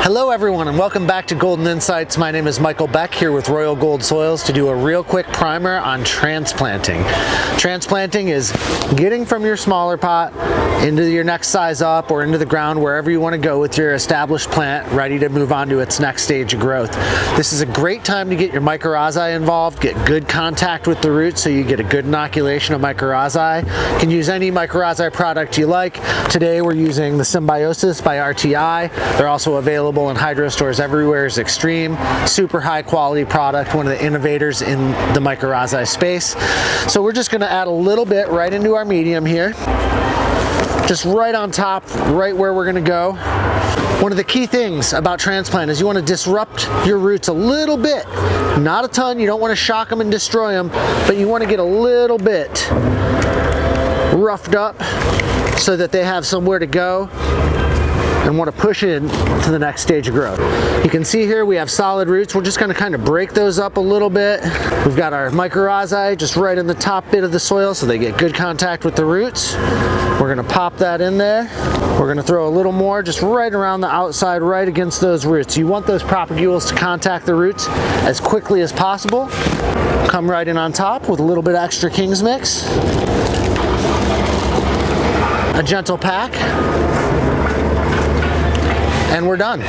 Hello everyone and welcome back to Golden Insights. My name is Michael Beck here with Royal Gold Soils to do a real quick primer on transplanting. Transplanting is getting from your smaller pot into your next size up or into the ground wherever you want to go with your established plant ready to move on to its next stage of growth. This is a great time to get your Mycorrhizae involved, get good contact with the roots so you get a good inoculation of Mycorrhizae. You can use any Mycorrhizae product you like. Today we're using the Symbiotic by RTI. They're also available in hydro stores everywhere. Is Extreme, super high quality product, one of the innovators in the Mycorrhizae space. So we're just going to add a little bit right into our medium here, just right on top, right where we're going to go. One of the key things about transplant is you want to disrupt your roots a little bit, not a ton. You don't want to shock them and destroy them, but you want to get a little bit roughed up so that they have somewhere to go and want to push it to the next stage of growth. You can see here we have solid roots. We're just going to kind of break those up a little bit. We've got our Mycorrhizae just right in the top bit of the soil so they get good contact with the roots. We're going to pop that in there. We're going to throw a little more just right around the outside, right against those roots. You want those propagules to contact the roots as quickly as possible. Come right in on top with a little bit extra King's Mix. A gentle pack. And we're done.